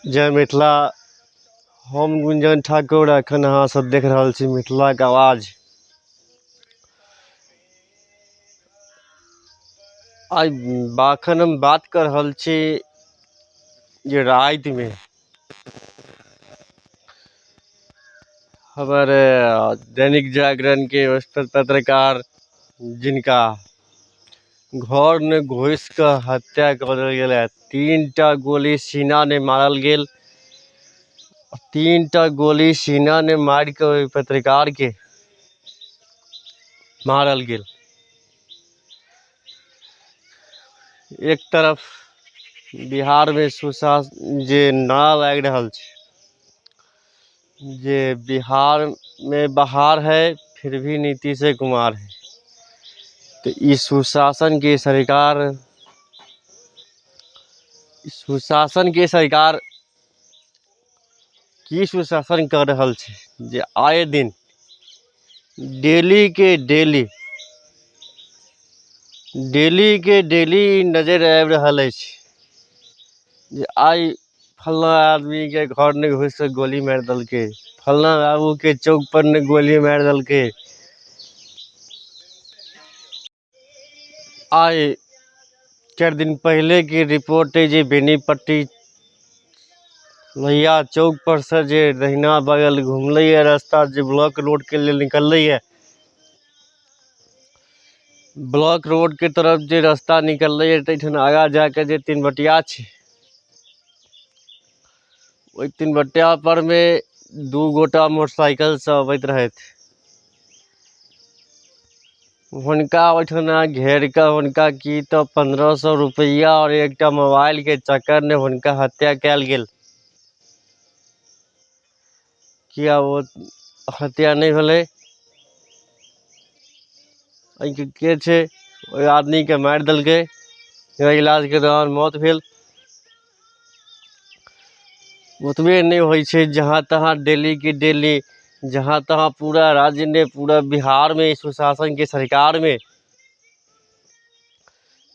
जय मिथिला। हम गुंजन ठाकुर अखन अहाँ सब देख रहल छी मिथिला के आवाज। आज बाखन हम बात कर रहल छी जे रात में हमारे दैनिक जागरण के पत्रकार जिनका घर में घुस कर हत्या कर गेल, 3टा गोली सीना ने मारल गेल। 3टा गोली सीना ने मार के पत्रकार के मारल गेल। एक तरफ बिहार में सुशासन जे नारा लाग रहल छै जे बिहार में बहार है फिर भी नीतीश कुमार है, तो इस सुशासन के सरकार की सुशासन कर रहल छै जे आए दिन डेली के डेली नजर आबि रहल अछि जे आई फल्ला आदमी के घर ने घुस के गोली मार दलके, फल्ला बाबू के चौक पर ने गोली मार दलके। आई 4 दिन पहले की रिपोर्ट है जे बेनीपट्टी लोहिया चौक पर से जे दहिना बगल घूमले रास्ता जे ब्लॉक रोड के लिए निकल है, ब्लॉक रोड के तरफ जे रास्ता निकल है तैठन आगा जाके जे 3 बटिया छै, ओइ 3 बटिया पर में 2 गोटा मोटरसाइकिल से अबैत रहैत। हुनका ओइठना घेर के हुनका की तो 1500 रुपया और एकटा मोबाइल के चक्कर ने हुनका हत्या कैल गेल। किया वो हत्या नहीं भेलै? के छै ओइ आदमी के मार दलकै, इलाज के दौरान मौत भेल। ओतबे नहीं होइ छै, जहाँ तहाँ डेली के डेली जहाँ तहाँ पूरा राज्य ने पूरा बिहार में सुशासन के सरकार में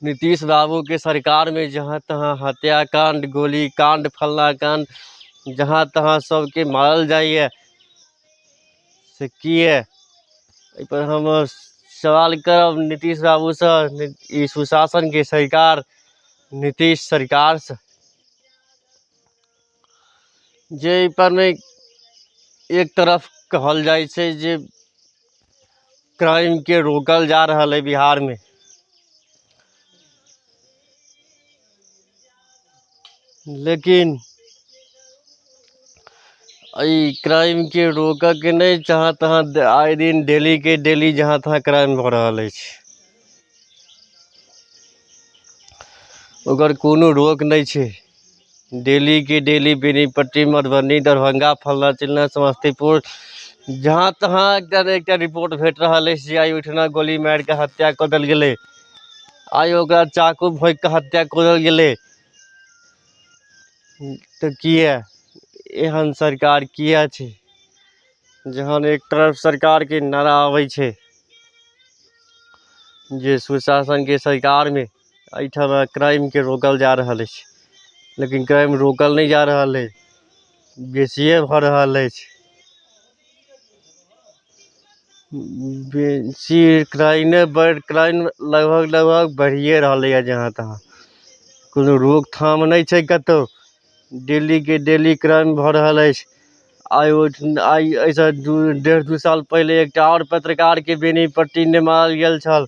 नीतीश बाबू के सरकार में जहाँ तहाँ हत्याकांड, गोली कांड, फल्ला कांड जहाँ तहाँ सबके मारल जाइए से किए। एहि पर हम सवाल करब नीतीश बाबू से, ई सुशासन के सरकार नीतीश सरकार से, जे एहि पर में एक तरफ कहल जाय छै जे क्राइम के रोकल जा रहल है बिहार में, लेकिन ई क्राइम के रोक के नहीं, जहाँ तहाँ आए दिन डेली के डेली जहाँ तहाँ क्राइम भ रहल अछि, ओकर कोनो रोक नहीं छै। डेली के डेली बेनीपट्टी, मधुबनी, दरभंगा, फल्ला चिल्ला, समस्तीपुर जहाँ तहाँ एकटा रिपोर्ट भेट रहल अछि जे आई ओइठना गोली मार के हत्या कऽ देल गेलै, आई ओकरा चाकू भोंक के हत्या कऽ देल गेलै। तो किया एहन सरकार किया छै? जहन एक तरफ सरकार के नारा आबै छै जे सुशासन के सरकार में एहिठाम क्राइम के रोकल जा रहल अछि, लेकिन क्राइम रोकल नहीं जा रहल है, बेसिए भ रहल अछि। बेसी क्राइम लगभग बढ़िए रहले है, जहाँ तहाँ कोनो रोकथाम नहीं छै कतौ। डेली के डेली क्राइम भ रहल अछि। आई ऐसा 1.5-2 साल पहले एक और पत्रकार के बेनीपट्टी ने मारल गेल छल।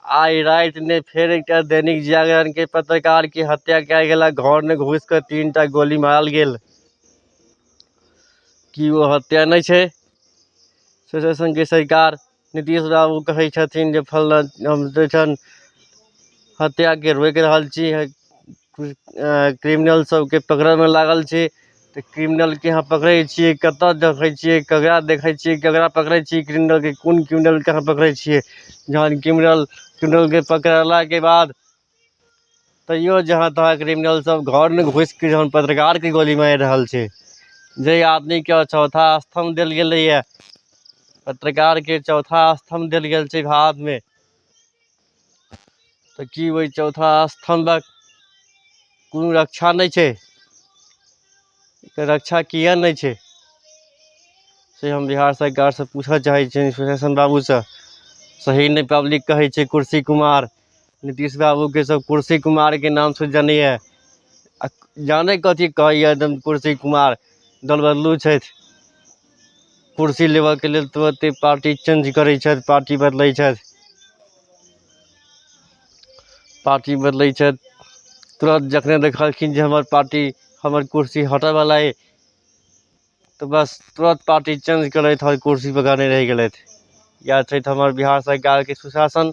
आई रात ने फिर एक दैनिक जागरण के पत्रकार की हत्या कैल गेल, घर में घुस कर 3टा गोली मारल गेल। की वो हत्या नहीं छै? सुशासन के सरकार नीतीश बाबू कहै छथिन जे फल्ला हम जैठन हत्या के रोक रहल छी, क्रिमिनल सबके पकड़े में लागल छी, तो क्रिमिनल के यहाँ पकड़े छियै, कतऽ देखै छियै, ककरा देखै छियै, ककरा पकड़े छियै, क्रिमिनल के कोन क्रिमिनल के यहाँ पकड़े छियै? जहन क्रिमिनल के पकड़ला के बाद तैयो जहाँ तहाँ क्रिमिनल सब घर में घुस के जहन पत्रकार के गोली मार रहल छै, जे आदमी के चौथा स्तंभ देल गेलै है, पत्रकार के चौथा स्तंभ देल गेल छै भारत में, तो की वही चौथा स्तंभक कोनो रक्षा नहीं छै? एकर रक्षा किया नहीं छे से हम बिहार सरकार से पूछा चाहे छे। सुशासन बाबू से सही नहीं पब्लिक कहे छे कुर्सी कुमार, नीतीश बाबू के सब कुर्सी कुमार के नाम से जाने है। जाने कथी कहिए एकदम कुर्सी कुमार दल बदलू छे, कुर्सी लेवा के लिए तुरंत पार्टी चेंज करे छे, पार्टी बदलै छे, पार्टी बदलै छे तुरंत। जखने देखलखिन जे हमर पार्टी हमर कुर्सी हटे वाला है तो बस तुरंत पार्टी चेंज करे और कुर्सी पर गाने रह गए। या छे हमार बिहार सरकार के सुशासन,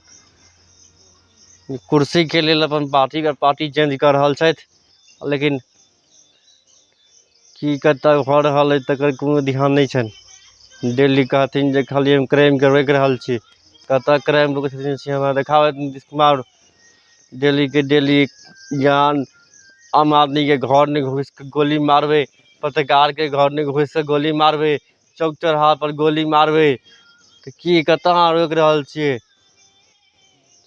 कुर्सी के लिए अपन पार्टी चेंज कर रहा है, लेकिन की कतऽ हो रहा है तकर कोनो ध्यान नहीं छन। डेली कहथिन जे खाली हम क्राइम के रोक रहल छी, कतऽ क्राइम रोक छथिन से हमरा देखाबे नीतीश कुमार। डेली के डेली ज्ञान आम आदमी के घर में घुस के गोली मारबे, पत्रकार के घर में घुस के गोली मारबे, चौक चौराहा पर गोली मारबे, तो की कतऽ रोक रहल छियै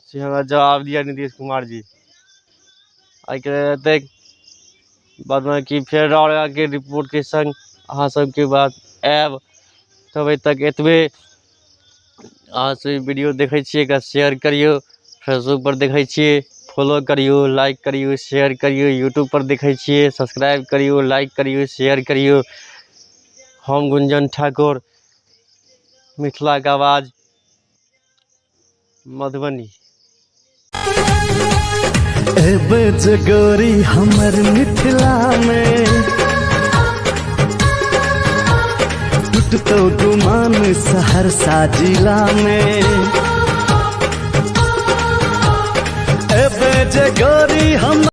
से हमरा जवाब दिया नीतीश कुमार जी। आई के बाद में कि फिर और आगे रिपोर्ट के संग अहाँ सबके बाद आयब। तब तक एतबे। अहाँ सब वीडियो देखे छियै शेयर करियो, फेसबुक पर देखे छियै फॉलो करियो, लाइक करियो, शेयर करियो, यूट्यूब पर देखे छियै सब्सक्राइब करियो, लाइक करियो, शेयर करियो। हम गुंजन ठाकुर, मिथिला का आवाज, मधुबनी। गोरी हमर मिथिला में टूटतो गुमान सहरसा जिला में। गोरी हम